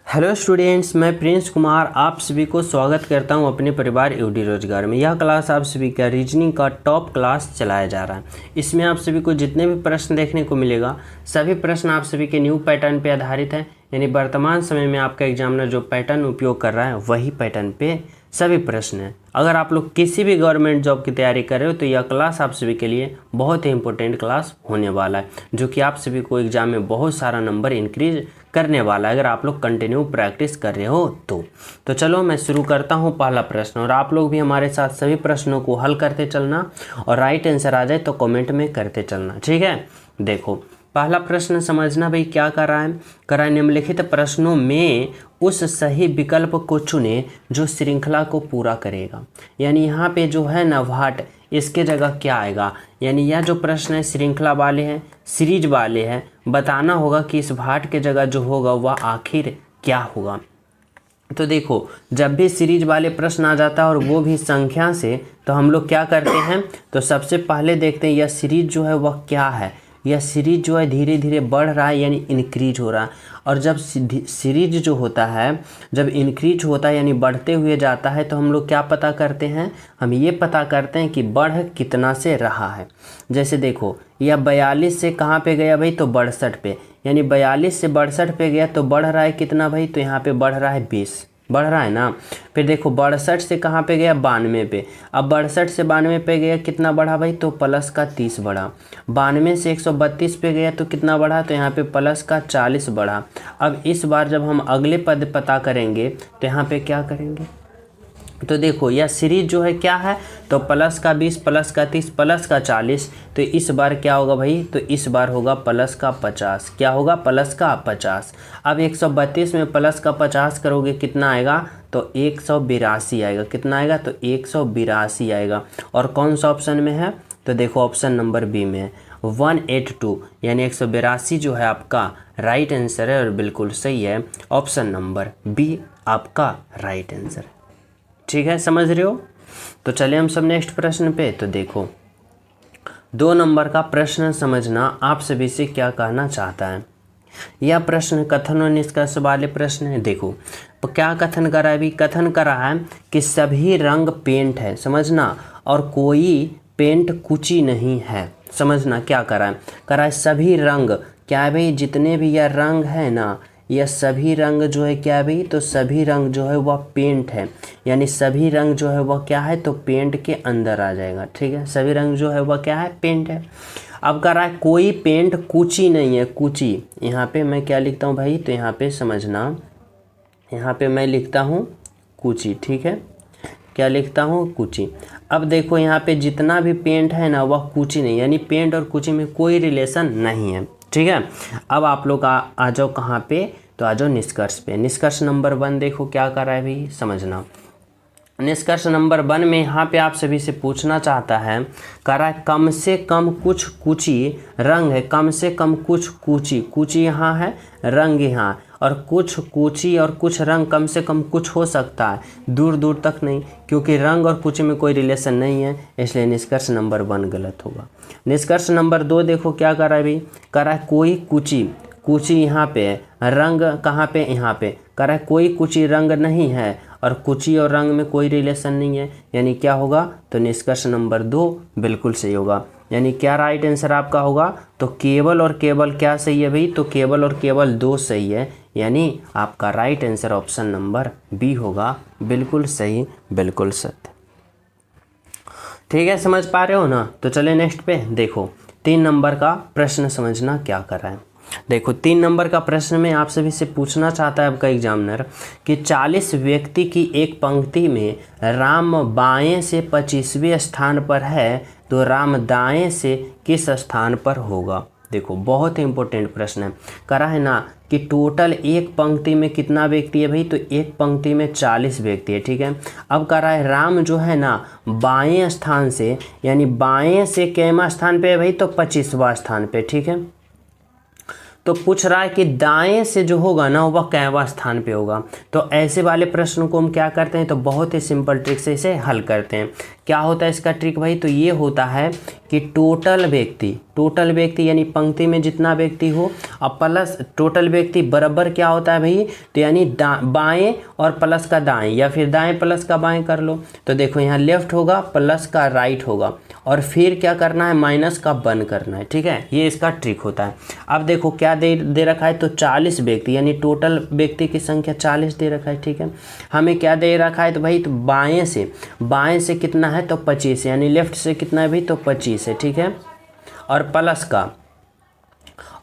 Hello students, मैं Prince Kumar आप सभी को स्वागत करता हूं अपने परिवार यूडी रोजगार में। यह क्लास आप सभी का रीजनिंग का टॉप क्लास चलाया जा रहा है। इसमें आप सभी को जितने भी प्रश्न देखने को मिलेगा सभी प्रश्न आप सभी के न्यू पैटर्न पे आधारित है, यानी वर्तमान समय में आपका एग्जामिनर जो पैटर्न उपयोग कर रहा है वही पैटर्न पे सभी प्रश्न हैं। अगर आप लोग किसी भी गवर्नमेंट जॉब की तैयारी कर रहे हो तो यह क्लास आप सभी के लिए बहुत ही इंपॉर्टेंट क्लास होने वाला है, जो कि आप सभी को एग्जाम में बहुत सारा नंबर इंक्रीज करने वाला है अगर आप लोग कंटिन्यू प्रैक्टिस कर रहे हो तो चलो मैं शुरू करता हूँ पहला प्रश्न, और आप लोग भी हमारे साथ सभी प्रश्नों को हल करते चलना और राइट आंसर आ जाए तो कमेंट में करते चलना, ठीक है। देखो पहला प्रश्न समझना भाई क्या कर रहा है निम्नलिखित प्रश्नों में उस सही विकल्प को चुने जो श्रृंखला को पूरा करेगा। यानी यहाँ पे जो है ना व्हाट, इसके जगह क्या आएगा, यानी यह जो प्रश्न है श्रृंखला वाले हैं, सीरीज वाले हैं, बताना होगा कि इस व्हाट के जगह जो होगा वह आखिर क्या होगा। तो देखो जब भी सीरीज वाले प्रश्न आ जाता है और वो भी संख्या से, तो हम लोग क्या करते हैं, तो सबसे पहले देखते हैं यह सीरीज जो है वह क्या है। यह सीरीज जो है धीरे धीरे बढ़ रहा है यानी इंक्रीज हो रहा है, और जब सीरीज जो होता है जब इंक्रीज होता है यानी बढ़ते हुए जाता है तो हम लोग क्या पता करते हैं, हम ये पता करते हैं कि बढ़ कितना से रहा है। जैसे देखो यह 42 से कहाँ पे गया भाई, तो 62 पे, यानी 42 से 62 पे गया तो बढ़ रहा है कितना भाई, तो यहाँ पे बढ़ रहा है 20, बढ़ रहा है ना। फिर देखो 62 से कहाँ पे गया, 92 पे, अब 62 से 92 पे गया कितना बढ़ा भाई, तो प्लस का 30 बढ़ा। 92 से 132 पे गया तो कितना बढ़ा, तो यहाँ पे प्लस का 40 बढ़ा। अब इस बार जब हम अगले पद पता करेंगे तो यहाँ पे क्या करेंगे, तो देखो यह सीरीज जो है क्या है, तो प्लस का 20 प्लस का 30 प्लस का 40, तो इस बार क्या होगा भाई, तो इस बार होगा प्लस का 50। क्या होगा, प्लस का 50। अब 132 में प्लस का 50 करोगे कितना आएगा, तो 182 आएगा। कितना आएगा, तो 182 आएगा। और कौन सा ऑप्शन में है, तो देखो ऑप्शन नंबर बी में है 182, यानी 182 जो है आपका राइट आंसर है और बिल्कुल सही है। ऑप्शन नंबर बी आपका राइट आंसर है, ठीक है, समझ रहे हो। तो चलिए हम सब नेक्स्ट प्रश्न पे। तो देखो 2 नंबर का प्रश्न समझना आप सभी से क्या कहना चाहता है। यह प्रश्न कथन और निष्कर्ष वाले प्रश्न है। देखो तो क्या कथन करा है, अभी कथन करा है कि सभी रंग पेंट है, समझना, और कोई पेंट कुची नहीं है। समझना क्या करा है सभी रंग क्या है भाई, जितने भी यह रंग है ना, यह सभी रंग जो है क्या है भाई, तो सभी रंग जो है वह पेंट है, यानी सभी रंग जो है वह क्या है, तो पेंट के अंदर आ जाएगा, ठीक है। सभी रंग जो है वह क्या है, पेंट है। अब कह रहा है कोई पेंट कुची नहीं है। कुची यहाँ पे मैं क्या लिखता हूँ भाई, तो यहाँ पे समझना, यहाँ पे मैं लिखता हूँ कुची, ठीक है, क्या लिखता हूँ, कुची। अब देखो यहाँ पे जितना भी पेंट है ना वह कुची नहीं, यानी पेंट और कुची में कोई रिलेशन नहीं है, ठीक है। अब आप लोग आ जाओ कहाँ पे, तो आ जाओ निष्कर्ष पे। निष्कर्ष नंबर 1 देखो क्या कर रहा है भाई, समझना। निष्कर्ष नंबर 1 में यहाँ पे आप सभी से पूछना चाहता है, कह रहा है कम से कम कुछ कुची रंग है, कम से कम कुछ कुची, कुची यहाँ है, रंग यहाँ, और कुछ कुची और कुछ रंग कम से कम कुछ हो सकता है, दूर दूर तक नहीं, क्योंकि रंग और कुची में कोई रिलेशन नहीं है, इसलिए निष्कर्ष नंबर 1 गलत होगा। निष्कर्ष नंबर 2 देखो क्या कर रहा है भाई, कह रहा है कोई कुची, कुची यहाँ पे है, रंग कहाँ पे, यहाँ पे, कह रहा है कोई कुची रंग नहीं है, और कुची और रंग में कोई रिलेशन नहीं है, यानी क्या होगा, तो निष्कर्ष नंबर 2 बिल्कुल सही होगा। यानी क्या राइट आंसर आपका होगा, तो केवल और केवल क्या सही है भाई, तो केवल और केवल 2 सही है, यानी आपका right answer option number B होगा, बिल्कुल सही, बिल्कुल सत्य, ठीक है, समझ पा रहे हो ना। तो चले नेक्स्ट पे। देखो 3 नंबर का प्रश्न समझना क्या कर रहा है। देखो 3 नंबर का प्रश्न में आप सभी से पूछना चाहता है आपका एग्जामिनर कि 40 व्यक्ति की एक पंक्ति में राम बाएं से 25वें स्थान पर है, तो राम दाएं से किस स्थान पर होगा। देखो बहुत ही इंपॉर्टेंट प्रश्न है, करा है ना कि टोटल एक पंक्ति में कितना व्यक्ति है भाई, तो एक पंक्ति में 40 व्यक्ति है, ठीक है। अब कह रहा है राम जो है ना बाएं स्थान से, यानी बाएं से कैमा स्थान पे है भाई, तो 25वां स्थान पे, ठीक है। तो पूछ रहा है कि दाएं से जो होगा ना वह कैवा स्थान पे होगा। तो ऐसे वाले प्रश्नों को हम क्या करते हैं, तो बहुत ही सिंपल ट्रिक से इसे हल करते हैं। क्या होता है इसका ट्रिक भाई, तो ये होता है कि टोटल व्यक्ति यानी पंक्ति में जितना व्यक्ति हो और प्लस टोटल व्यक्ति बराबर क्या होता है भाई, तो यानी बाएं और प्लस का दाएं या फिर दाएं प्लस का बाएं कर लो। तो देखो यहाँ लेफ्ट होगा प्लस का राइट होगा और फिर क्या करना है, माइनस का वन करना है। ठीक है, ये इसका ट्रिक होता है। अब देखो क्या दे रखा है, तो 40 व्यक्ति यानी टोटल व्यक्ति की संख्या 40 दे रखा है। ठीक है, हमें क्या दे रखा है, तो भाई तो बाएं से कितना है, तो 25 यानी लेफ्ट से कितना है भाई, तो 25 है। ठीक है, और प्लस का,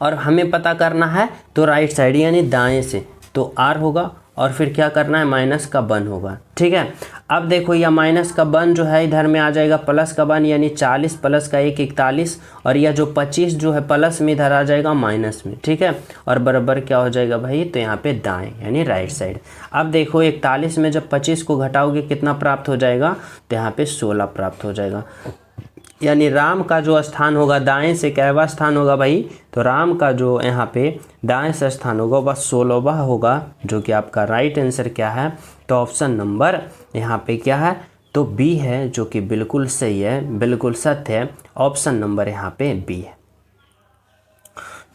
और हमें पता करना है तो राइट साइड यानी दाएं से, तो आर होगा और फिर क्या करना है, माइनस का वन होगा। ठीक है, अब देखो यह माइनस का वन जो है इधर में आ जाएगा प्लस का वन यानी 40 प्लस का 1 41, और यह जो 25 जो है प्लस में इधर आ जाएगा माइनस में। ठीक है, और बराबर क्या हो जाएगा भाई, तो यहाँ पे दाएं यानी राइट साइड। अब देखो 41 में जब 25 को घटाओगे कितना प्राप्त हो जाएगा, तो यहाँ पे 16 प्राप्त हो जाएगा। यानी राम का जो स्थान होगा दाएं से कैवा स्थान होगा भाई, तो राम का जो यहाँ पे दाएं से स्थान होगा वह 16वां होगा, जो कि आपका राइट आंसर क्या है, तो ऑप्शन नंबर यहाँ पे क्या है, तो बी है, जो कि बिल्कुल सही है, बिल्कुल सत्य है। ऑप्शन नंबर यहाँ पे बी है।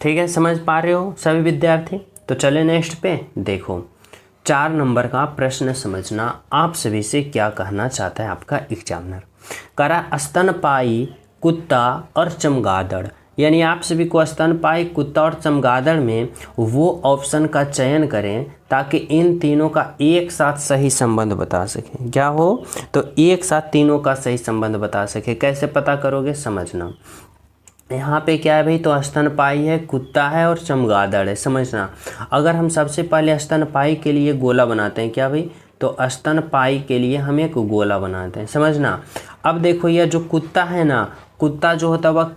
ठीक है, समझ पा रहे हो सभी विद्यार्थी। तो चले नेक्स्ट पे देखो, 4 नंबर का प्रश्न समझना आप सभी से क्या कहना चाहता है आपका एग्जामिनर। करा स्तनपायी, कुत्ता और चमगादड़, यानी आप सभी को स्तनपायी, कुत्ता और चमगादड़ में वो ऑप्शन का चयन करें ताकि इन तीनों का एक साथ सही संबंध बता सकें। क्या हो, तो एक साथ तीनों का सही संबंध बता सके। कैसे पता करोगे, समझना। यहाँ पे क्या है भाई, तो स्तनपायी है, कुत्ता है और चमगादड़ है। समझना, अगर हम सबसे पहले स्तनपायी के लिए गोला बनाते हैं, क्या भाई, तो स्तनपायी के लिए हम एक गोला बनाते हैं। समझना, अब देखो यह जो कुत्ता है ना, कुत्ता जो होता है वह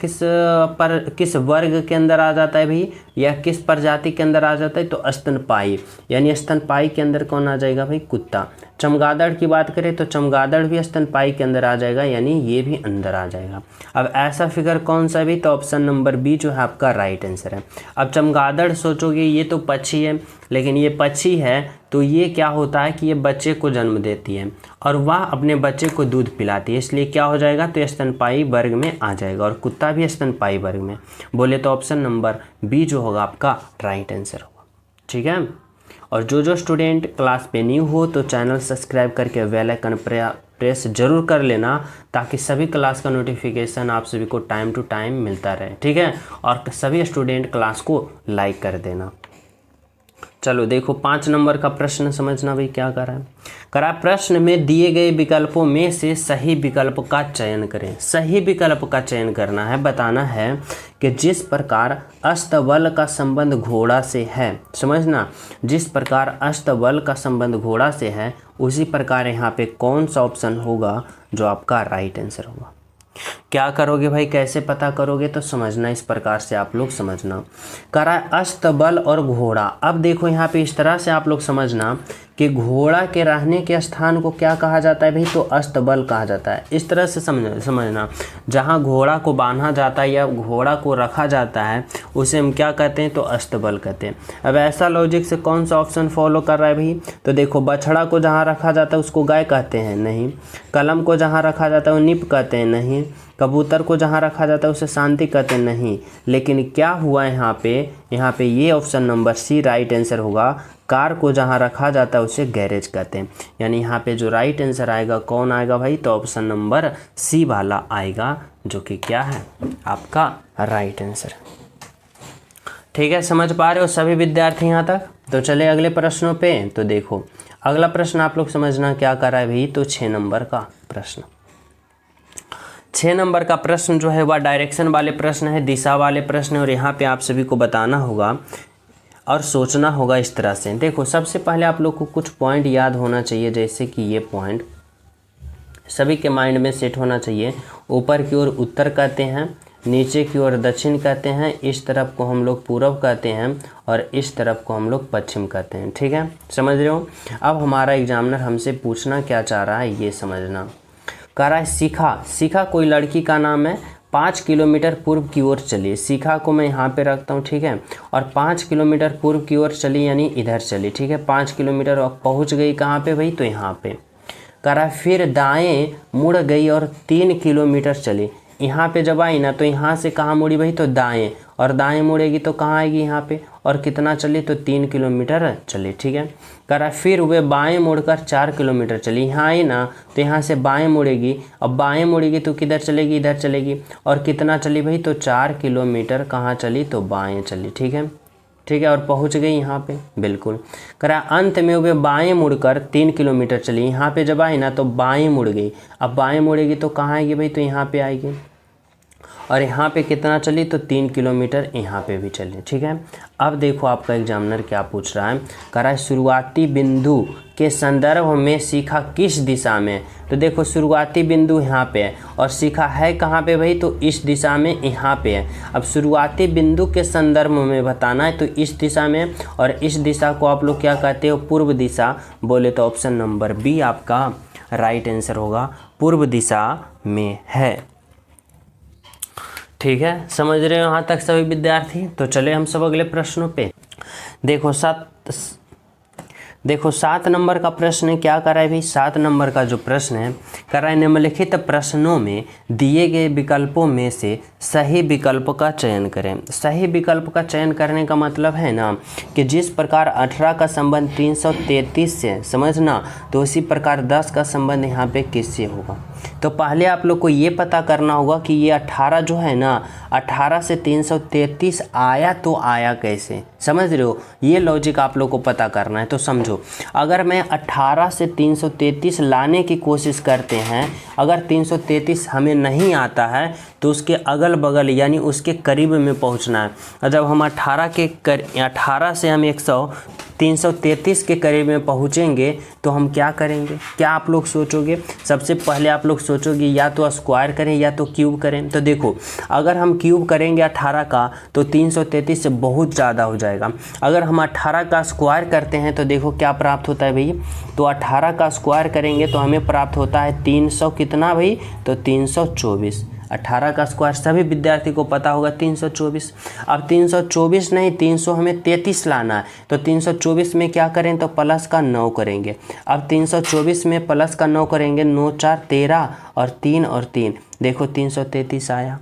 किस वर्ग के अंदर आ जाता है भाई, या किस प्रजाति के अंदर आ जाता है, तो स्तनपायी, यानी स्तनपायी के अंदर कौन आ जाएगा भाई, कुत्ता। चमगादड़ की बात करें तो चमगादड़ भी स्तनपायी के अंदर आ जाएगा, यानी ये भी अंदर आ जाएगा। अब ऐसा फिगर कौन सा भी, तो ऑप्शन नंबर बी जो है आपका राइट आंसर है। अब चमगादड़ सोचोगे ये तो पक्षी है, लेकिन ये पक्षी है तो ये क्या होता है कि ये बच्चे को जन्म देती है और वह अपने बच्चे को दूध पिलाती है, इसलिए क्या हो जाएगा, तो स्तनपायी वर्ग में आ जाएगा, और कुत्ता भी स्तनपायी वर्ग में। बोले तो ऑप्शन नंबर बी जो होगा आपका राइट आंसर होगा। ठीक है, और जो स्टूडेंट क्लास पे न्यू हो तो चैनल सब्सक्राइब करके बेल आइकन प्रेस जरूर कर लेना, ताकि सभी क्लास का नोटिफिकेशन आप सभी को टाइम टू टाइम मिलता रहे। ठीक है, और सभी स्टूडेंट क्लास को लाइक कर देना। चलो देखो 5 नंबर का प्रश्न समझना भाई क्या कर रहा है। करा प्रश्न में दिए गए विकल्पों में से सही विकल्प का चयन करें। सही विकल्प का चयन करना है, बताना है कि जिस प्रकार अस्तबल का संबंध घोड़ा से है, समझना, जिस प्रकार अस्तबल का संबंध घोड़ा से है उसी प्रकार यहाँ पे कौन सा ऑप्शन होगा जो आपका राइट आंसर होगा। क्या करोगे भाई, कैसे पता करोगे, तो समझना, इस प्रकार से आप लोग समझना। करा अस्तबल और घोड़ा। अब देखो यहाँ पे इस तरह से आप लोग समझना कि घोड़ा के रहने के स्थान को क्या कहा जाता है भाई, तो अस्तबल कहा जाता है। इस तरह से समझना, जहाँ घोड़ा को बांधा जाता है या घोड़ा को रखा जाता है उसे हम क्या कहते हैं, तो अस्तबल कहते हैं। अब ऐसा लॉजिक से कौन सा ऑप्शन फॉलो कर रहा है भाई, तो देखो बछड़ा को जहाँ रखा जाता है उसको गाय कहते हैं, नहीं। कलम को जहाँ रखा जाता है वो निप कहते हैं, नहीं। कबूतर को जहाँ रखा जाता है उसे शांति कहते हैं, नहीं। लेकिन क्या हुआ यहाँ पे ये option number C right answer होगा। कार को जहाँ रखा जाता है उसे गैरेज कहते हैं। यानी यहाँ पे जो राइट आंसर आएगा कौन आएगा भाई, तो ऑप्शन नंबर सी वाला आएगा, जो कि क्या है आपका राइट आंसर। ठीक है, समझ पा रहे हो सभी विद्यार्थी यहाँ तक। तो चले अगले प्रश्नों पे। तो देखो अगला प्रश्न आप लोग समझना क्या कर रहा है भाई, तो 6 नंबर का प्रश्न। 6 नंबर का प्रश्न जो है वह डायरेक्शन वाले प्रश्न है, दिशा वाले प्रश्न है, और यहाँ पे आप सभी को बताना होगा और सोचना होगा इस तरह से। देखो सबसे पहले आप लोग को कुछ पॉइंट याद होना चाहिए, जैसे कि ये पॉइंट सभी के माइंड में सेट होना चाहिए। ऊपर की ओर उत्तर कहते हैं, नीचे की ओर दक्षिण कहते हैं, इस तरफ को हम लोग पूर्व कहते हैं और इस तरफ को हम लोग पश्चिम कहते हैं। ठीक है, समझ रहे हो। अब हमारा एग्जामिनर हमसे पूछना क्या चाह रहा है ये समझना। कह रहा है सीखा कोई लड़की का नाम है, 5 किलोमीटर पूर्व की ओर चली। शिखा को मैं यहाँ पे रखता हूँ, ठीक है, और 5 किलोमीटर पूर्व की ओर चली यानी इधर चली, ठीक है। 5 किलोमीटर और पहुँच गई कहाँ पे भाई, तो यहाँ पे करा। फिर दाएं मुड़ गई और 3 किलोमीटर चली। यहाँ पे जब आई ना तो यहाँ से कहाँ मुड़ी भाई, तो दाएं, और दाएं मुड़ेगी तो कहाँ आएगी, यहाँ पे, और कितना चली, तो 3 किलोमीटर चली, ठीक है। करा फिर वे बाएं मुड़कर 4 किलोमीटर चली। यहाँ आई ना तो यहाँ से बाएं मुड़ेगी, अब बाएं मुड़ेगी तो किधर चलेगी, इधर चलेगी, और कितना चली भाई, तो 4 किलोमीटर कहाँ चली, तो बाएं चली, ठीक है, ठीक है, और पहुंच गई यहाँ पे, बिल्कुल। करा अंत में वे बाएं मुड़कर 3 किलोमीटर चली। यहाँ पे जब आई ना तो बाएं मुड़ गई, अब बाएं मुड़ेगी तो कहाँ आएगी भाई, तो यहाँ पे आएगी, और यहाँ पे कितना चली, तो 3 किलोमीटर यहाँ पे भी चली, ठीक है। अब देखो आपका एग्जामिनर क्या पूछ रहा है, करा शुरुआती बिंदु के संदर्भ में शिखा किस दिशा में। तो देखो शुरुआती बिंदु यहाँ पे है और शिखा है कहाँ पे भाई, तो इस दिशा में, यहाँ पे है। अब शुरुआती बिंदु के संदर्भ में बताना है तो इस दिशा में, और इस दिशा को आप लोग क्या कहते हो, पूर्व दिशा। बोले तो ऑप्शन नंबर बी आपका राइट आंसर होगा, पूर्व दिशा में है, ठीक है। समझ रहे हो यहाँ तक सभी विद्यार्थी। तो चले हम सब अगले प्रश्नों पे। देखो 7 नंबर का प्रश्न क्या करा है भाई, 7 नंबर का जो प्रश्न है करा है, निम्नलिखित प्रश्नों में दिए गए विकल्पों में से सही विकल्प का चयन करें। सही विकल्प का चयन करने का मतलब है ना कि जिस प्रकार 18 का संबंध 333 से, समझना, तो उसी प्रकार 10 का संबंध यहाँ पे किससे होगा। तो पहले आप लोग को ये पता करना होगा कि ये 18 जो है ना, 18 से 333 आया तो आया कैसे, समझ रहे हो, ये लॉजिक आप लोग को पता करना है। तो समझो, अगर मैं 18 से 333 लाने की कोशिश करते हैं, अगर 333 हमें नहीं आता है तो उसके अगल बगल यानी उसके करीब में पहुंचना है। और जब हम 18 से हम 333 के करीब में पहुंचेंगे तो हम क्या करेंगे, क्या आप लोग सोचोगे, सबसे पहले आप लोग सोचोगे या तो स्क्वायर करें या तो क्यूब करें। तो देखो अगर हम क्यूब करेंगे 18 का तो 333 से बहुत ज़्यादा हो जाएगा। अगर हम 18 का स्क्वायर करते हैं तो देखो क्या प्राप्त होता है भाई, तो 18 का स्क्वायर करेंगे तो हमें प्राप्त होता है 300 कितना भाई, तो 324। 18 का स्क्वायर सभी विद्यार्थी को पता होगा 324। अब 324 नहीं, 300 हमें 33 लाना है, तो 324 में क्या करें, तो प्लस का 9 करेंगे। अब 324 में प्लस का 9 करेंगे, 9 4 13 और 3 और 3, देखो 333 आया।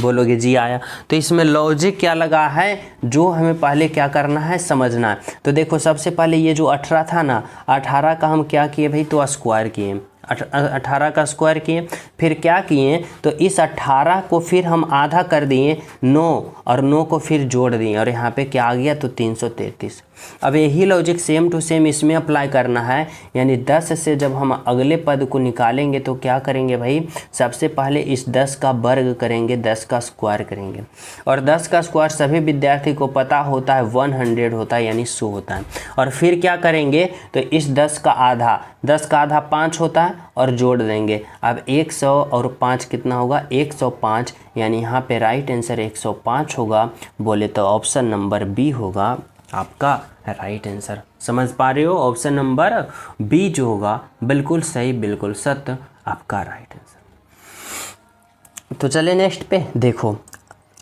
बोलोगे जी आया। तो इसमें लॉजिक क्या लगा है, जो हमें पहले क्या करना है, समझना है। तो देखो सबसे पहले ये जो 18 था ना, 18 का हम क्या किए भाई, तो स्क्वायर किए, 18 का स्क्वायर किए, फिर क्या किए, तो इस 18 को फिर हम आधा कर दिए 9 और 9 को फिर जोड़ दिए और यहाँ पे क्या आ गया, तो 333। अब यही लॉजिक सेम टू सेम इसमें अप्लाई करना है, यानी 10 से जब हम अगले पद को निकालेंगे तो क्या करेंगे भाई, सबसे पहले इस 10 का वर्ग करेंगे, 10 का स्क्वायर करेंगे, और 10 का स्क्वायर सभी विद्यार्थी को पता होता है 100 होता है, यानी 100 होता है। और फिर क्या करेंगे, तो इस 10 का आधा 5 होता है और जोड़ देंगे। अब 100 और 5 कितना होगा, 105, यानी यहाँ पे राइट आंसर 105 होगा। बोले तो ऑप्शन नंबर बी होगा आपका राइट आंसर। समझ पा रहे हो, ऑप्शन नंबर बी जो होगा बिल्कुल सही, बिल्कुल सत्य आपका राइट आंसर। तो चले नेक्स्ट पे। देखो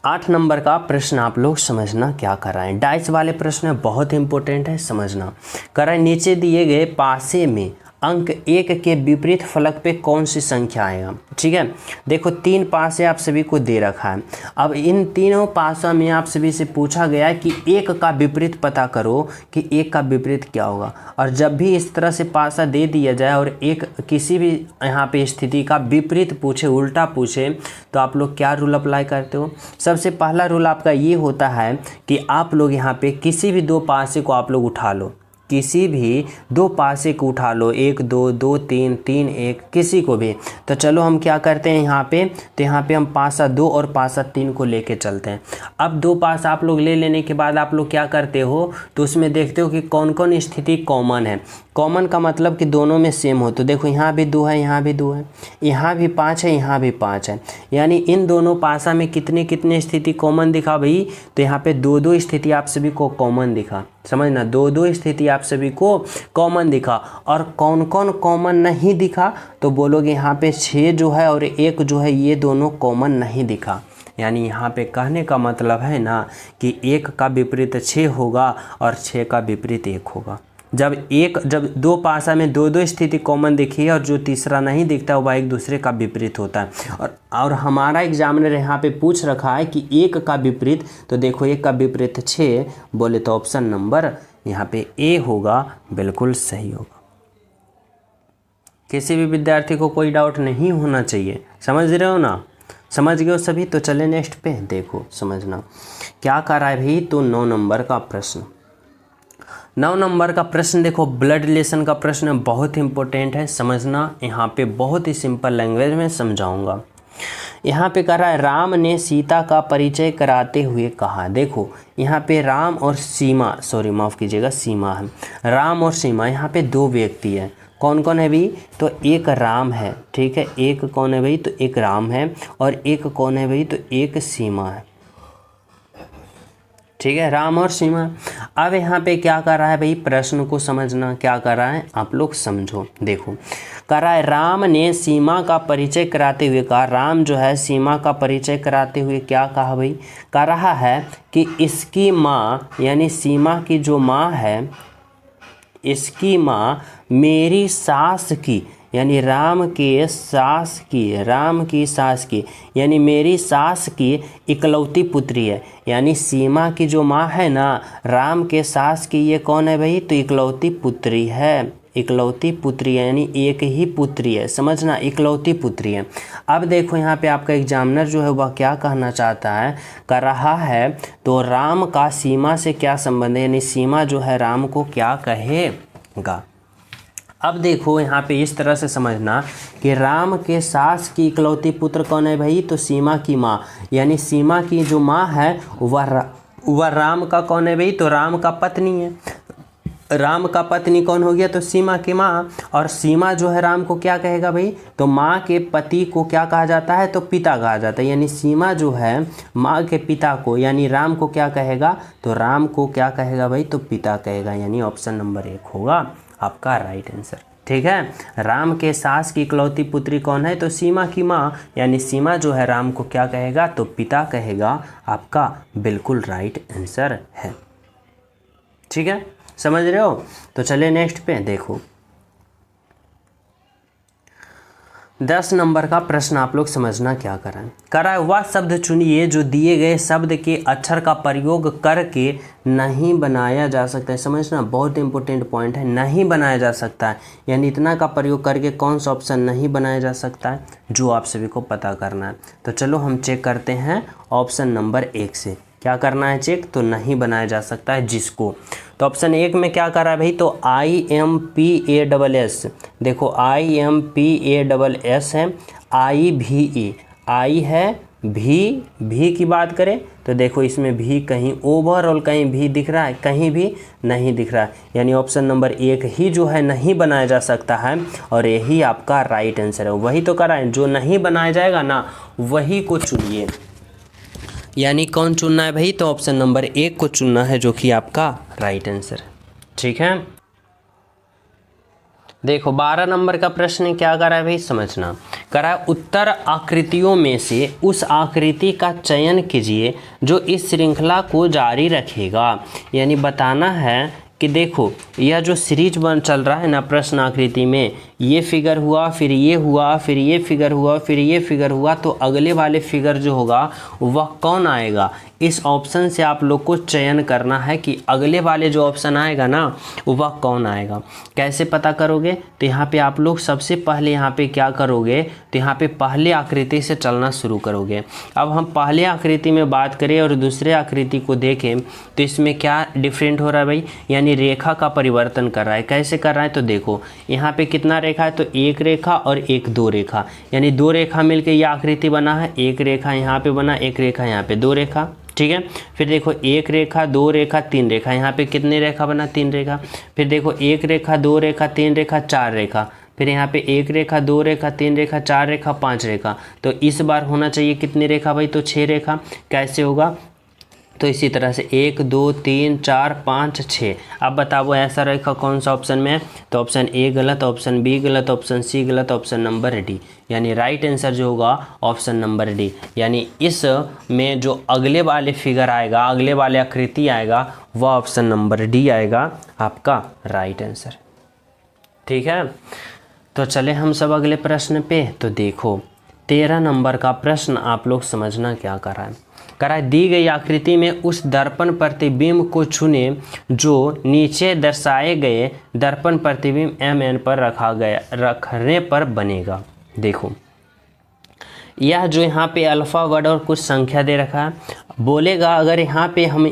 8 नंबर का प्रश्न आप लोग समझना क्या कर रहे हैं, डाइस वाले प्रश्न बहुत इंपॉर्टेंट है, समझना। कर रहे नीचे दिए गए पासे में अंक 1 के विपरीत फलक पे कौन सी संख्या आएगा, ठीक है। देखो 3 पासे आप सभी को दे रखा है। अब इन तीनों पासों में आप सभी से पूछा गया है कि 1 का विपरीत पता करो कि 1 का विपरीत क्या होगा। और जब भी इस तरह से पासा दे दिया जाए और एक किसी भी यहाँ पे स्थिति का विपरीत पूछे, उल्टा पूछे, तो आप लोग क्या रूल अप्लाई करते हो। सबसे पहला रूल आपका ये होता है कि आप लोग यहाँ पे किसी भी 2 पासे को आप लोग उठा लो, किसी भी 2 पासे को उठा लो, 1 2 2 3 3 1, किसी को भी। तो चलो हम क्या करते हैं यहाँ पे, तो यहाँ पे हम पासा 2 और पासा 3 को लेके चलते हैं। अब 2 पासा आप लोग ले लेने के बाद आप लोग क्या करते हो, तो उसमें देखते हो कि कौन कौन स्थिति कॉमन है। कॉमन का मतलब कि दोनों में सेम हो। तो देखो यहाँ भी 2 है, यहाँ भी 2 है, यहाँ भी 5 है, यहाँ भी 5 है, यानी इन दोनों पासा में कितने कितने स्थिति कॉमन दिखा भाई, तो यहाँ पे 2 2 स्थिति आप सभी को कॉमन दिखा। समझना, दो दो स्थिति आप सभी को कॉमन दिखा। और कौन कौन कॉमन नहीं दिखा तो बोलोगे यहाँ पे 6 जो है और 1 जो है ये दोनों कॉमन नहीं दिखा। यानी यहाँ पे कहने का मतलब है ना कि 1 का विपरीत 6 होगा और 6 का विपरीत 1 होगा। जब दो पासा में दो दो स्थिति कॉमन दिखी है और जो तीसरा नहीं दिखता वह एक दूसरे का विपरीत होता है। और हमारा एग्जामिनर यहाँ पे पूछ रखा है कि 1 का विपरीत, तो देखो 1 का विपरीत 6, बोले तो ऑप्शन नंबर यहाँ पे ए होगा, बिल्कुल सही होगा। किसी भी विद्यार्थी को कोई डाउट नहीं होना चाहिए, समझ रहे हो ना, समझ गए हो सभी। तो चले नेक्स्ट पे, देखो समझना क्या कर रहा है भाई। तो 9 नंबर का प्रश्न, 9 नंबर का प्रश्न देखो, ब्लड रिलेशन का प्रश्न बहुत इंपॉर्टेंट है, समझना। यहाँ पे बहुत ही सिंपल लैंग्वेज में समझाऊंगा। यहाँ पे कह रहा है राम ने सीता का परिचय कराते हुए कहा। देखो यहाँ पे राम और सीमा, सॉरी माफ़ कीजिएगा, सीमा है, राम और सीमा, यहाँ पे 2 व्यक्ति है। कौन कौन है भाई, तो एक राम है, ठीक है, एक कौन है भाई, तो एक राम है, और एक कौन है भाई, तो एक सीमा है, ठीक है, राम और सीमा। अब यहाँ पे क्या कर रहा है भाई, प्रश्न को समझना क्या कर रहा है, आप लोग समझो। देखो कर रहा है राम ने सीमा का परिचय कराते हुए कहा, राम जो है सीमा का परिचय कराते हुए क्या कहा भाई, कह रहा है कि इसकी माँ यानी सीमा की जो माँ है, इसकी माँ मेरी सास की यानी राम की सास की यानी मेरी सास की इकलौती पुत्री है। यानी सीमा की जो माँ है ना, राम के सास की ये कौन है भाई, तो इकलौती पुत्री है, इकलौती पुत्री है, यानी एक ही पुत्री है, समझना, इकलौती पुत्री है। अब देखो यहाँ पे आपका एग्जामिनर जो है वह क्या कहना चाहता है, कर रहा है तो राम का सीमा से क्या संबंध है, यानी सीमा जो है राम को क्या कहेगा। अब देखो यहाँ पे इस तरह से समझना कि राम के सास की इकलौती पुत्र कौन है भाई, तो सीमा की माँ, यानी सीमा की जो माँ है वह राम का कौन है भाई, तो राम का पत्नी है। राम का पत्नी कौन हो गया, तो सीमा की माँ। और सीमा जो है राम को क्या कहेगा भाई, तो माँ के पति को क्या कहा जाता है, तो पिता कहा जाता है। यानी सीमा जो है माँ के पिता को यानी राम को क्या कहेगा, तो राम को क्या कहेगा भाई, तो पिता कहेगा। यानी ऑप्शन नंबर 1 होगा आपका राइट आंसर, ठीक है। राम के सास की इकलौती पुत्री कौन है, तो सीमा की माँ, यानी सीमा जो है राम को क्या कहेगा, तो पिता कहेगा। आपका बिल्कुल राइट आंसर है, ठीक है, समझ रहे हो। तो चलिए नेक्स्ट पे देखो, 10 नंबर का प्रश्न आप लोग समझना क्या करा है, वह शब्द चुनिए जो दिए गए शब्द के अक्षर का प्रयोग करके नहीं बनाया जा सकता है। समझना, बहुत इंपॉर्टेंट पॉइंट है, नहीं बनाया जा सकता है, यानी इतना का प्रयोग करके कौन सा ऑप्शन नहीं बनाया जा सकता है, जो आप सभी को पता करना है। तो चलो हम चेक करते हैं ऑप्शन नंबर 1 से, क्या करना है चेक, तो नहीं बनाया जा सकता है जिसको। तो ऑप्शन 1 में क्या कर रहा है भाई, तो IMPASS, देखो IMPASS है, IVE, आई है, भी की बात करें तो देखो इसमें भी कहीं ओवरऑल कहीं भी दिख रहा है, कहीं भी नहीं दिख रहा है। यानी ऑप्शन नंबर 1 ही जो है नहीं बनाया जा सकता है और यही आपका राइट आंसर है। वही तो करा है, जो नहीं बनाया जाएगा ना वही को चुनिए। यानी कौन चुनना है भाई, तो ऑप्शन नंबर 1 को चुनना है, जो कि आपका राइट आंसर है, ठीक है। देखो 12 नंबर का प्रश्न क्या कर रहा है भाई, समझना, कर रहा है उत्तर आकृतियों में से उस आकृति का चयन कीजिए जो इस श्रृंखला को जारी रखेगा। यानी बताना है कि देखो यह जो सीरीज बन चल रहा है ना प्रश्न आकृति में, ये फिगर हुआ, फिर ये हुआ, फिर ये फिगर हुआ, फिर ये फिगर हुआ, तो अगले वाले फिगर जो होगा वह कौन आएगा, इस ऑप्शन से आप लोग को चयन करना है कि अगले वाले जो ऑप्शन आएगा ना वह कौन आएगा। कैसे पता करोगे, तो यहाँ पे आप लोग सबसे पहले यहाँ पे क्या करोगे, तो यहाँ पे पहले आकृति से चलना शुरू करोगे। अब हम पहले आकृति में बात करें और दूसरे आकृति को देखें तो इसमें क्या डिफरेंट हो रहा है भाई, यानी रेखा का परिवर्तन कर रहा है। कैसे कर रहा है, तो देखो यहाँ पे कितना रेखा है, तो एक रेखा और एक दो रेखा, यानी दो रेखा मिलके ये आकृति बना है। एक रेखा यहाँ पे बना, एक रेखा यहाँ पे, दो रेखा, ठीक है। फिर देखो एक रेखा, दो रेखा, तीन रेखा, यहाँ पे कितने रेखा बना, तीन रेखा। फिर देखो एक रेखा, दो रेखा, तीन रेखा, चार रेखा। फिर यहाँ पे एक रेखा, दो रेखा, तीन रेखा, चार रेखा, पांच रेखा। तो इस बार होना चाहिए कितनी रेखा भाई, तो 6 रेखा। कैसे होगा, तो इसी तरह से 1 2 3 4 5 6। अब बताओ ऐसा रेखा कौन सा ऑप्शन में है? तो ऑप्शन ए गलत, ऑप्शन बी गलत, ऑप्शन सी गलत, ऑप्शन नंबर डी। यानी राइट आंसर जो होगा ऑप्शन नंबर डी। यानी इस में जो अगले वाले फिगर आएगा, अगले वाले आकृति आएगा, वह ऑप्शन नंबर डी आएगा आपका राइट आंसर। ठीक है, तो चले हम सब अगले प्रश्न पे। तो देखो 13 नंबर का प्रश्न आप लोग समझना क्या कर रहा है। कह रहा है दी गई आकृति में उस दर्पण प्रतिबिंब को चुने जो नीचे दर्शाए गए दर्पण प्रतिबिंब MN पर रखने पर बनेगा। देखो यह जो यहाँ पे अल्फ़ा वर्ड और कुछ संख्या दे रखा है, बोलेगा अगर यहाँ पे हम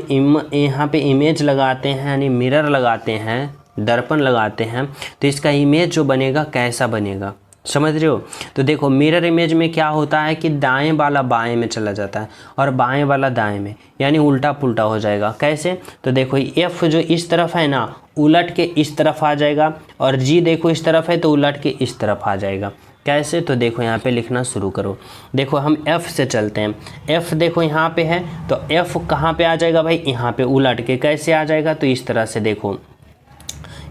यहाँ पे इमेज लगाते हैं यानी मिरर लगाते हैं, दर्पण लगाते हैं, तो इसका इमेज जो बनेगा कैसा बनेगा, समझ रहे हो। तो देखो मिरर इमेज में क्या होता है कि दाएं वाला बाएं में चला जाता है और बाएं वाला दाएं में, यानी उल्टा पुल्टा हो जाएगा। कैसे? तो देखो F जो इस तरफ है ना, उलट के इस तरफ आ जाएगा, और G देखो इस तरफ है तो उलट के इस तरफ आ जाएगा। कैसे? तो देखो यहाँ पे लिखना शुरू करो। देखो हम F से चलते हैं। F देखो यहाँ पे है तो F कहाँ पे आ जाएगा भाई? यहाँ पे उलट के। कैसे आ जाएगा? तो इस तरह से देखो,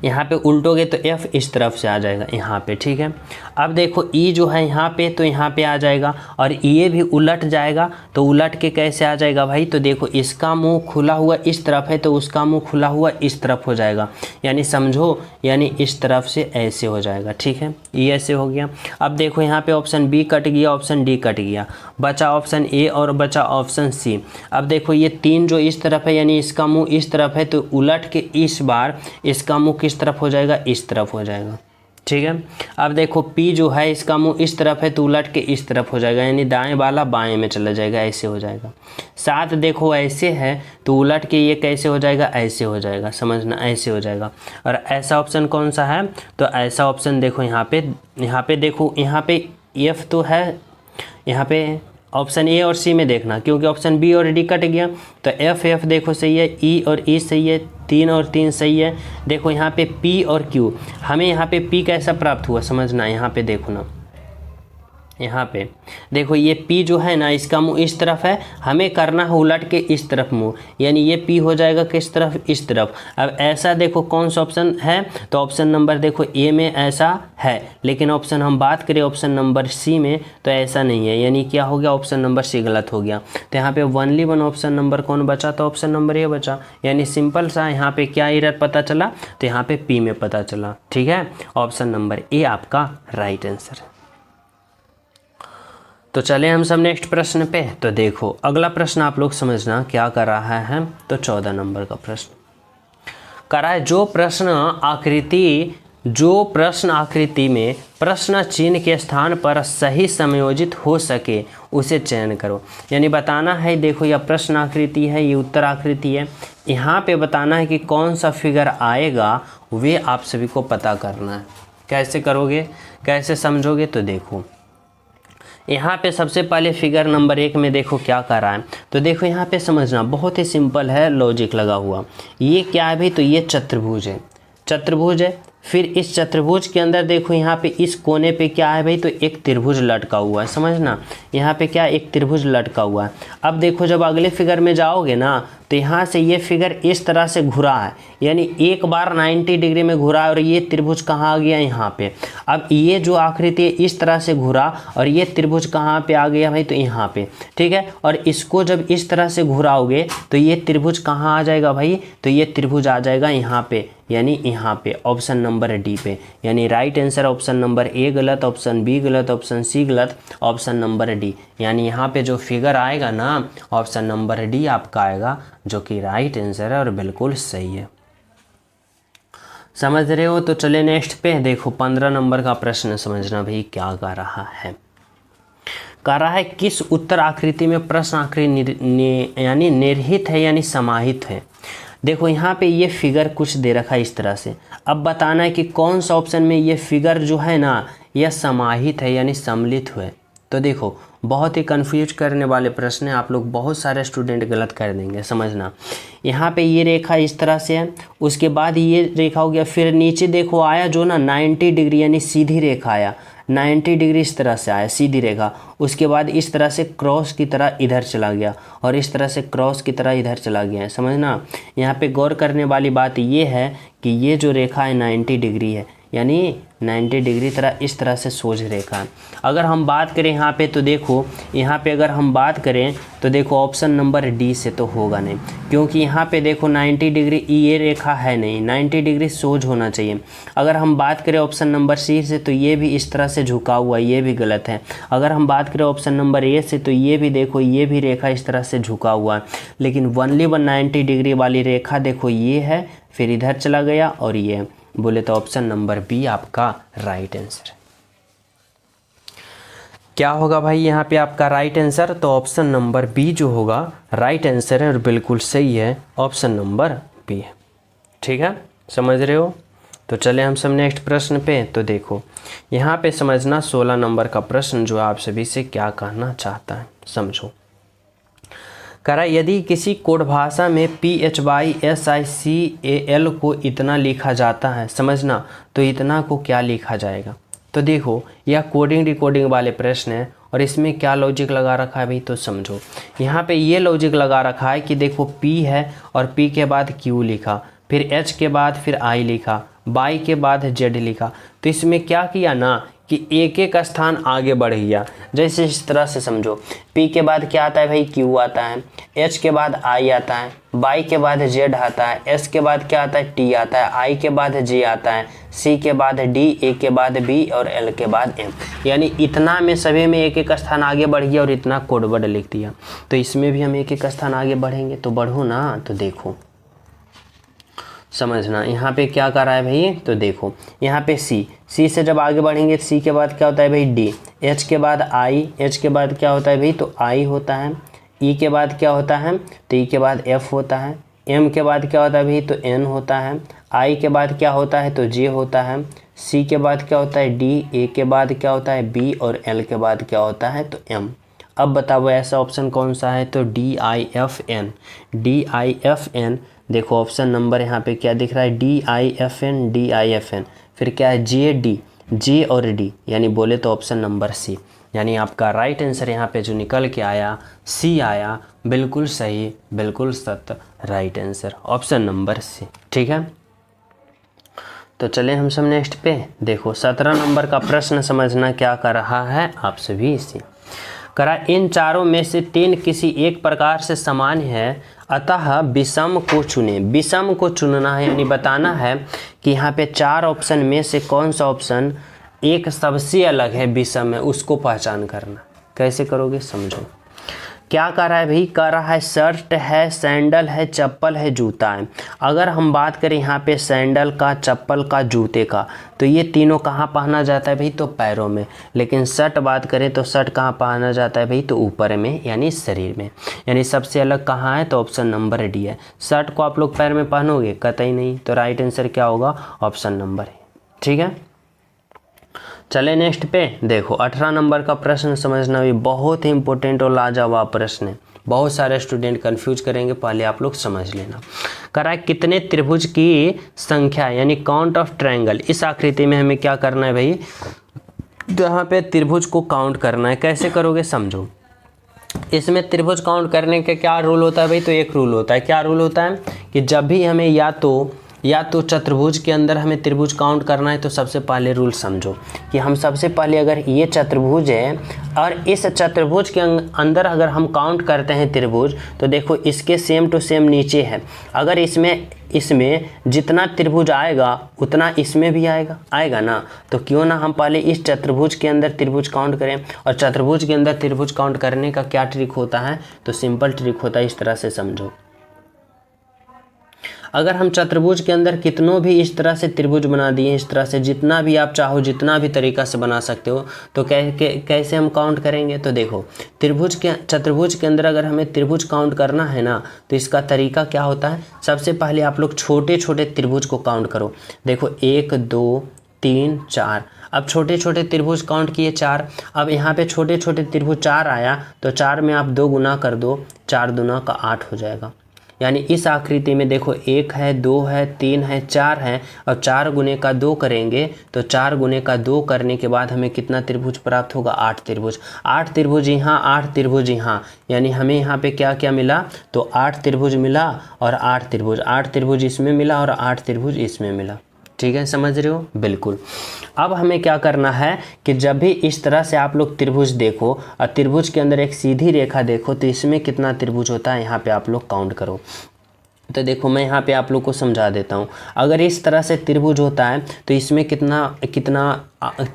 यहाँ पे उल्टोगे तो F इस तरफ से आ जाएगा यहाँ पे। ठीक है, अब देखो E जो है यहाँ पे, तो यहाँ पे आ जाएगा, और ये भी उलट जाएगा, तो उलट के कैसे आ जाएगा भाई? तो देखो इसका मुंह खुला हुआ इस तरफ है तो उसका मुंह खुला हुआ इस तरफ हो जाएगा, यानी समझो, यानी इस तरफ से ऐसे हो जाएगा। ठीक है, ये ऐसे हो गया। अब देखो यहाँ पे ऑप्शन बी कट गया, ऑप्शन डी कट गया, बचा ऑप्शन ए और बचा ऑप्शन सी। अब देखो ये 3 जो इस तरफ है यानी इसका मुंह इस तरफ है, तो उलट के इस बार इसका मुंह किस तरफ हो जाएगा? इस तरफ हो जाएगा। ठीक है, अब देखो P जो है इसका मुंह इस तरफ है तो उलट के इस तरफ हो जाएगा, यानी दाएं वाला बाएं में चला जाएगा, ऐसे हो जाएगा। 7 देखो ऐसे है तो उलट के ये कैसे हो जाएगा? ऐसे हो जाएगा, समझना, ऐसे हो जाएगा। और ऐसा ऑप्शन कौन सा है? तो ऐसा ऑप्शन देखो यहाँ पे देखो, यहाँ पे F तो है, यहाँ पे ऑप्शन ए और सी में देखना, क्योंकि ऑप्शन बी और डी कट गया, तो F देखो सही है, E और E सही है, 3 और 3 सही है। देखो यहाँ पे P और Q, हमें यहाँ पे P कैसा प्राप्त हुआ समझना। यहाँ पे देखो ना, यहाँ पे देखो ये P जो है ना इसका मुंह इस तरफ है, हमें करना है उलट के इस तरफ मुंह, यानी ये P हो जाएगा किस तरफ? इस तरफ। अब ऐसा देखो कौन सा ऑप्शन है? तो ऑप्शन नंबर देखो ए में ऐसा है, लेकिन ऑप्शन हम बात करें ऑप्शन नंबर सी में तो ऐसा नहीं है, यानी क्या हो गया? ऑप्शन नंबर सी गलत हो गया। तो यहाँ पे ओनली वन ऑप्शन नंबर कौन बचा? तो ऑप्शन नंबर ए बचा, यानी सिंपल सा यहाँ पे क्या एरर पता चला? तो यहाँ पे P में पता चला। ठीक है, ऑप्शन नंबर ए आपका राइट आंसर है। तो चले हम सब नेक्स्ट प्रश्न पे। तो देखो अगला प्रश्न आप लोग समझना क्या कर रहा है। तो 14 नंबर का प्रश्न कर रहा है जो प्रश्न आकृति में प्रश्न चिन्ह के स्थान पर सही समायोजित हो सके उसे चयन करो। यानी बताना है, देखो यह प्रश्न आकृति है, ये उत्तर आकृति है, यहाँ पे बताना है कि कौन सा फिगर आएगा, वे आप सभी को पता करना है। कैसे करोगे, कैसे समझोगे? तो देखो यहाँ पे सबसे पहले फिगर नंबर 1 में देखो क्या कर रहा है। तो देखो यहाँ पे समझना बहुत ही सिंपल है, लॉजिक लगा हुआ। ये क्या है भाई? तो ये चतुर्भुज है, चतुर्भुज है। फिर इस चतुर्भुज के अंदर देखो यहाँ पे इस कोने पे क्या है भाई? तो एक त्रिभुज लटका हुआ है, समझना। यहाँ पे क्या? एक त्रिभुज लटका हुआ है। अब देखो जब अगले फिगर में जाओगे ना तो यहाँ से ये फिगर इस तरह से घुरा है, यानी एक बार 90 डिग्री में घुरा है, और ये त्रिभुज कहाँ आ गया? यहाँ पे। अब ये जो आकृति है इस तरह से घुरा और ये त्रिभुज कहाँ पे आ गया भाई? तो यहाँ पे। ठीक है, और इसको जब इस तरह से घुराओगे तो ये त्रिभुज कहाँ आ जाएगा भाई? तो ये त्रिभुज आ जाएगा यहाँ पे, यानी यहाँ पे ऑप्शन नंबर डी पे। यानी right answer option number A गलत, ऑप्शन बी गलत, ऑप्शन सी गलत, ऑप्शन नंबर डी। यानी यहाँ पे जो फिगर आएगा ना ऑप्शन नंबर डी आपका आएगा, जो कि राइट आंसर है और बिल्कुल सही है। समझ रहे हो? तो चले नेक्स्ट पे। देखो 15 नंबर का प्रश्न समझना भाई क्या कर रहा है। कह रहा है किस उत्तर आकृति में प्रश्न आकृति यानी निर्हित है यानी समाहित है। देखो यहाँ पे ये फिगर कुछ दे रखा है इस तरह से। अब बताना है कि कौन सा ऑप्शन में ये फिगर जो है ना यह समाहित है यानी सम्मिलित हुए। तो देखो बहुत ही कंफ्यूज करने वाले प्रश्न हैं, आप लोग बहुत सारे स्टूडेंट गलत कर देंगे, समझना। यहाँ पे ये रेखा इस तरह से है, उसके बाद ये रेखा हो गया, फिर नीचे देखो आया जो ना 90 डिग्री यानी सीधी रेखा आया, 90 डिग्री इस तरह से आया सीधी रेखा, उसके बाद इस तरह से क्रॉस की तरह इधर चला गया और इस तरह से क्रॉस की तरह इधर चला गया है। समझना, यहाँ पे गौर करने वाली बात ये है कि ये जो रेखा है 90 डिग्री है, यानी 90 डिग्री तरह इस तरह से सोझ रेखा है। अगर हम बात करें यहाँ पे तो देखो, यहाँ पे अगर हम बात करें तो देखो ऑप्शन नंबर डी से तो होगा नहीं, क्योंकि यहाँ पे देखो 90 डिग्री ये रेखा है नहीं, 90 डिग्री सोझ होना चाहिए। अगर हम बात करें ऑप्शन नंबर सी से तो ये भी इस तरह से झुका हुआ, ये भी गलत है। अगर हम बात करें ऑप्शन नंबर ए से तो ये भी देखो, ये भी रेखा इस तरह से झुका हुआ है, लेकिन ओनली 190 डिग्री वाली रेखा देखो ये है, फिर इधर चला गया और ये बोले तो ऑप्शन नंबर बी आपका राइट आंसर। क्या होगा भाई यहाँ पे आपका राइट आंसर? तो ऑप्शन नंबर बी जो होगा राइट आंसर है और बिल्कुल सही है, ऑप्शन नंबर बी है। ठीक है, समझ रहे हो? तो चले हम सब नेक्स्ट प्रश्न पे। तो देखो यहाँ पे समझना 16 नंबर का प्रश्न जो आप सभी से क्या कहना चाहता है, समझो। करा यदि किसी कोड भाषा में PHYSICAL को इतना लिखा जाता है, समझना, तो इतना को क्या लिखा जाएगा? तो देखो यह कोडिंग डिकोडिंग वाले प्रश्न है और इसमें क्या लॉजिक लगा रखा है भाई, तो समझो। यहाँ पे ये लॉजिक लगा रखा है कि देखो P है और P के बाद Q लिखा, फिर H के बाद फिर I लिखा, Y के बाद Z लिखा। तो इसमें क्या किया ना कि एक एक स्थान आगे बढ़ गया। जैसे इस तरह से समझो, P के बाद क्या आता है भाई, Q आता है, H के बाद I आता है, Y के बाद Z आता है, S के बाद क्या आता है, T आता है, I के बाद J आता है, C के बाद D, A के बाद B और L के बाद M। यानी इतना में सभी में एक एक स्थान आगे बढ़ गया और इतना कोड वर्ड लिख दिया। तो इसमें भी हम एक एक स्थान आगे बढ़ेंगे, तो बढ़ो ना। तो देखो समझना, यहाँ पे क्या कर रहा है भाई, तो देखो यहाँ पे C से जब आगे बढ़ेंगे C के बाद क्या होता है भाई D, H के बाद I, H के बाद क्या होता है भाई, तो I होता है, E के बाद क्या होता है, तो E के बाद F होता है, M के बाद क्या होता है भाई, तो N होता है, I के बाद क्या होता है, तो J होता है, C के बाद क्या होता है D, A के बाद क्या होता है B और L के बाद क्या होता है, तो M। अब बताओ ऐसा ऑप्शन कौन सा है, तो DIFN। देखो ऑप्शन नंबर यहाँ पे क्या दिख रहा है, DIFN, फिर क्या है J और D, यानी बोले तो ऑप्शन नंबर सी। यानी आपका राइट आंसर यहाँ पे जो निकल के आया सी आया, बिल्कुल सही, बिल्कुल सत्य right answer option number C. ठीक है, तो चले हम सब नेक्स्ट पे। देखो 17 नंबर का प्रश्न समझना क्या कर रहा है आप सभी से। करा इन चारों में से 3 किसी एक प्रकार से समान है, अतः विषम को चुने। विषम को चुनना है, यानी बताना है कि यहाँ पे 4 ऑप्शन में से कौन सा ऑप्शन एक सबसे अलग है, विषम है, उसको पहचान करना। कैसे करोगे समझो। क्या कर रहा है भाई, कर रहा है शर्ट है, सैंडल है, चप्पल है, जूता है। अगर हम बात करें यहाँ पे सैंडल का, चप्पल का, जूते का, तो ये तीनों कहाँ पहना जाता है भाई, तो पैरों में। लेकिन शर्ट बात करें तो शर्ट कहाँ पहना जाता है भाई, तो ऊपर में, यानी शरीर में। यानी सबसे अलग कहाँ है, तो ऑप्शन नंबर डी है। शर्ट को आप लोग पैर में पहनोगे, कतई नहीं। तो राइट आंसर क्या होगा, ऑप्शन नंबर है। ठीक है, चले नेक्स्ट पे। देखो 18 नंबर का प्रश्न समझना भी बहुत ही इंपॉर्टेंट और लाजवाब प्रश्न है। बहुत सारे स्टूडेंट कंफ्यूज करेंगे, पहले आप लोग समझ लेना। करा कितने त्रिभुज की संख्या, यानी काउंट ऑफ ट्रायंगल। इस आकृति में हमें क्या करना है भाई, यहाँ पे त्रिभुज को काउंट करना है। कैसे करोगे समझो। इसमें त्रिभुज काउंट करने का क्या रूल होता है भाई, तो एक रूल होता है। क्या रूल होता है कि जब भी हमें या तो चतुर्भुज के अंदर हमें त्रिभुज काउंट करना है, तो सबसे पहले रूल समझो कि हम सबसे पहले अगर ये चतुर्भुज है और इस चतुर्भुज के अंदर अगर हम काउंट करते हैं त्रिभुज, तो देखो इसके सेम टू सेम नीचे है। अगर इसमें जितना त्रिभुज आएगा उतना इसमें भी आएगा ना। तो क्यों ना हम पहले इस चतुर्भुज के अंदर त्रिभुज काउंट करें। और चतुर्भुज के अंदर त्रिभुज काउंट करने का क्या ट्रिक होता है, तो सिंपल ट्रिक होता है, इस तरह से समझो। अगर हम चतुर्भुज के अंदर कितनों भी इस तरह से त्रिभुज बना दिए, इस तरह से जितना भी आप चाहो, जितना भी तरीका से बना सकते हो, तो कैसे हम काउंट करेंगे। तो देखो चतुर्भुज के अंदर अगर हमें त्रिभुज काउंट करना है ना, तो इसका तरीका क्या होता है, सबसे पहले आप लोग छोटे छोटे त्रिभुज को काउंट करो। देखो 1 2 3 4। अब छोटे छोटे त्रिभुज काउंट किए 4। अब यहाँ पे छोटे छोटे त्रिभुज 4 आया, तो 4 में आप 2 गुना कर दो, 4 दूना का 8 हो जाएगा। यानी इस आकृति में देखो 1 है, 2 है, 3 है, 4 है और 4 गुने का 2 करेंगे तो 4 गुने का 2 करने के बाद हमें कितना त्रिभुज प्राप्त होगा? 8 त्रिभुज। 8 त्रिभुज यहाँ, 8 त्रिभुज यहाँ, यानी हमें यहाँ पे क्या क्या मिला? तो 8 त्रिभुज मिला और 8 त्रिभुज, 8 त्रिभुज इसमें मिला और 8 त्रिभुज इसमें मिला। ठीक है, समझ रहे हो? बिल्कुल। अब हमें क्या करना है कि जब भी इस तरह से आप लोग त्रिभुज देखो और त्रिभुज के अंदर एक सीधी रेखा देखो तो इसमें कितना त्रिभुज होता है यहाँ पे आप लोग काउंट करो। तो देखो मैं यहाँ पे आप लोग को समझा देता हूँ। अगर इस तरह से त्रिभुज होता है तो इसमें कितना कितना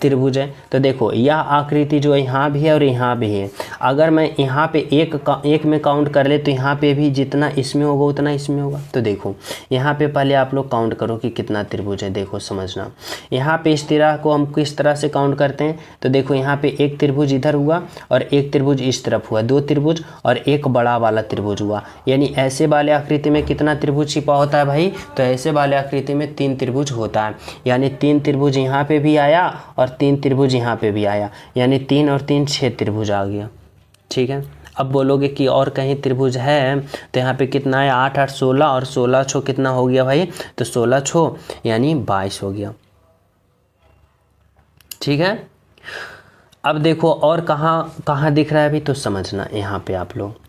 त्रिभुज है? तो देखो यह आकृति जो यहाँ भी है और यहाँ भी है। अगर मैं यहाँ पे एक में काउंट कर ले तो यहाँ पे भी जितना इसमें होगा उतना इसमें होगा। तो देखो यहाँ पे पहले आप लोग काउंट करो कि कितना त्रिभुज है। देखो समझना, यहाँ पे इस तरह को हम किस तरह से काउंट करते हैं? तो देखो यहाँ पे एक त्रिभुज इधर हुआ और एक त्रिभुज इस तरफ हुआ, 2 त्रिभुज और एक बड़ा वाला त्रिभुज हुआ। यानी ऐसे वाले आकृति में कितना त्रिभुज छिपा होता है भाई? तो ऐसे वाले आकृति में 3 त्रिभुज होता है। यानी 3 त्रिभुज यहाँ पे भी आया और 3 त्रिभुज यहाँ पे भी आया, यानी 3 और 3 6 त्रिभुज आ गया। ठीक है, अब बोलोगे कि और कहीं त्रिभुज है तो यहाँ पे कितना है? 8 8 16 और 16 छो कितना हो गया भाई? तो 16 छो यानी 22 हो गया। ठीक है, अब देखो और कहाँ दिख रहा है अभी? तो समझना यहाँ पे आप लोग,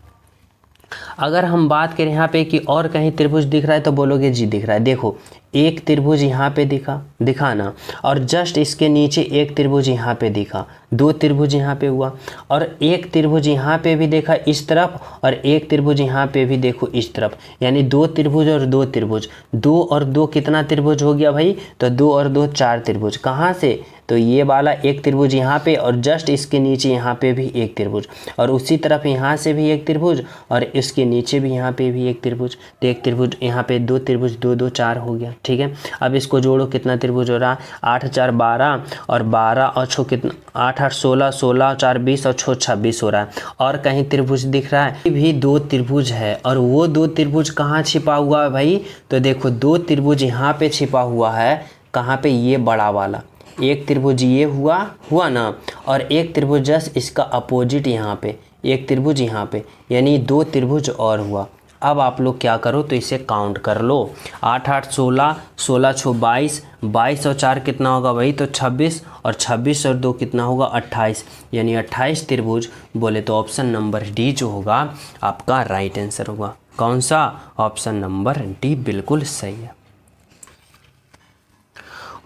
अगर हम बात करें यहाँ पे कि और कहीं त्रिभुज दिख रहा है तो बोलोगे जी दिख रहा है। देखो एक त्रिभुज यहाँ पे दिखा ना, और जस्ट इसके नीचे एक त्रिभुज यहाँ पे दिखा, 2 त्रिभुज यहाँ पे हुआ और एक त्रिभुज यहाँ पे भी देखा इस तरफ और एक त्रिभुज यहाँ पे भी देखो इस तरफ, यानी 2 त्रिभुज और 2 त्रिभुज, 2 और 2 कितना त्रिभुज हो गया भाई? तो 2 और 2 4 त्रिभुज। कहाँ से? तो ये वाला एक त्रिभुज यहाँ पे और जस्ट इसके नीचे यहाँ पे भी एक त्रिभुज और उसी तरफ यहाँ से भी एक त्रिभुज और इसके नीचे भी यहाँ पे भी एक त्रिभुज। तो एक त्रिभुज यहाँ पे 2 त्रिभुज, 2 2 4 हो गया। ठीक है, अब इसको जोड़ो कितना त्रिभुज हो रहा? 8 4 12 और 12 और 6 कितना? 8 8 16, 16 4 20 और 6 26 हो रहा है। और कहीं त्रिभुज दिख रहा है? भी 2 त्रिभुज है और वो 2 त्रिभुज कहाँ छिपा हुआ है भाई? तो देखो 2 त्रिभुज यहाँ पे छिपा हुआ है। कहाँ पे? ये बड़ा वाला एक त्रिभुज ये हुआ ना, और एक त्रिभुज जस्ट इसका अपोजिट यहाँ पे, एक त्रिभुज यहाँ पे, यानी 2 त्रिभुज और हुआ। अब आप लोग क्या करो तो इसे काउंट कर लो। 8 8 16, 16 छो 22, 22 और 4 कितना होगा भाई? तो 26 और 26 और 2 कितना होगा? 28, यानी 28 त्रिभुज। बोले तो ऑप्शन नंबर डी जो होगा आपका राइट आंसर होगा। कौन सा? ऑप्शन नंबर डी बिल्कुल सही है।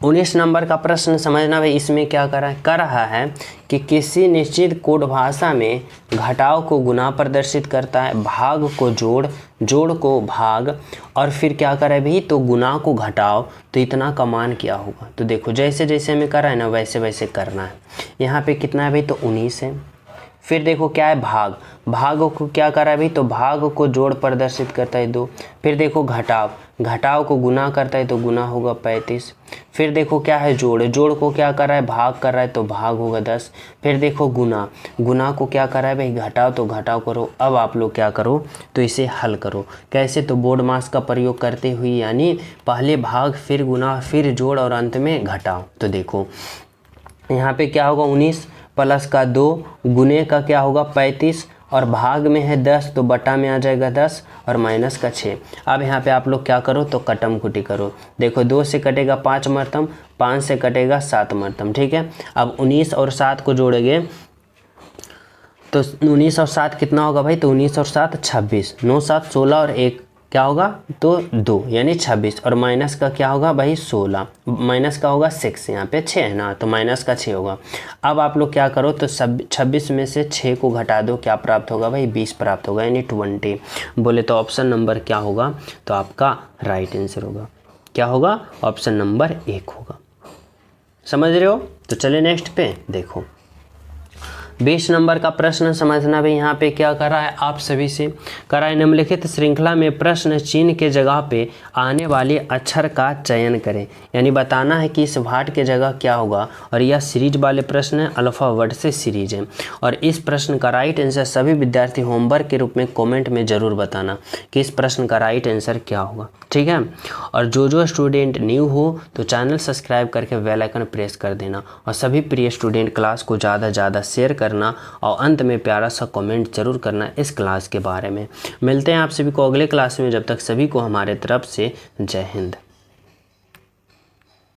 19 नंबर का प्रश्न समझना भाई, इसमें क्या कर रहा है कि किसी निश्चित कोड भाषा में घटाव को गुना प्रदर्शित करता है, भाग को जोड़ को भाग और फिर क्या करे भाई? तो गुना को घटाव, तो इतना का मान क्या होगा? तो देखो जैसे जैसे हमें कर रहा है ना वैसे वैसे करना है। यहाँ पे कितना है भाई? तो 19 है। फिर देखो क्या है? भाग को क्या करा है भाई? तो भाग को जोड़ प्रदर्शित करता है 2। फिर देखो घटाव को गुना करता है तो गुना होगा 35। फिर देखो क्या है? जोड़ को क्या कर रहा है? भाग कर रहा है तो भाग होगा 10। फिर देखो गुना को क्या कर रहा है भाई? घटाव, तो घटाव करो। अब आप लोग क्या करो तो इसे हल करो। कैसे? तो बोर्ड मास का प्रयोग करते हुए, यानी पहले भाग फिर गुना फिर जोड़ और अंत में घटाव। तो देखो यहाँ पे क्या होगा? 19 प्लस का 2 गुने का क्या होगा? 35 और भाग में है 10 तो बटा में आ जाएगा 10 और माइनस का 6। अब यहाँ पे आप लोग क्या करो तो कटम कुटी करो। देखो 2 से कटेगा 5 मरतम, 5 से कटेगा 7 मरतम। ठीक है, अब 19 और 7 को जोड़ेंगे तो 19 और 7 कितना होगा भाई? तो 19 और 7 26, 9 7 16 और 1 क्या होगा? तो 2 यानी 26 और माइनस का क्या होगा भाई? 16, माइनस का होगा 6, यहाँ पे 6 है ना तो माइनस का 6 होगा। अब आप लोग क्या करो तो 26 में से 6 को घटा दो, क्या प्राप्त होगा भाई? 20 प्राप्त होगा, यानी 20। बोले तो ऑप्शन नंबर क्या होगा? तो आपका राइट आंसर होगा, क्या होगा? ऑप्शन नंबर 1 होगा। समझ रहे हो? तो चलिए नेक्स्ट पे देखो। 20 नंबर का प्रश्न समझना भी, यहाँ पे क्या कर रहा है आप सभी से कर रहा है, निम्नलिखित श्रृंखला में प्रश्न चिन्ह के जगह पे आने वाले अक्षर का चयन करें। यानी बताना है कि इस भाट के जगह क्या होगा, और यह सीरीज वाले प्रश्न है, अल्फ़ावर्ड से सीरीज है। और इस प्रश्न का राइट आंसर सभी विद्यार्थी होमवर्क के रूप में कॉमेंट में ज़रूर बताना कि इस प्रश्न का राइट आंसर क्या होगा। ठीक है, और जो स्टूडेंट न्यू हो तो चैनल सब्सक्राइब करके बेल आइकन प्रेस कर देना, और सभी प्रिय स्टूडेंट क्लास को ज़्यादा से ज़्यादा शेयर कर करना और अंत में प्यारा सा कमेंट जरूर करना इस क्लास के बारे में। मिलते हैं आप सभी को अगले क्लास में, जब तक सभी को हमारे तरफ से जय हिंद।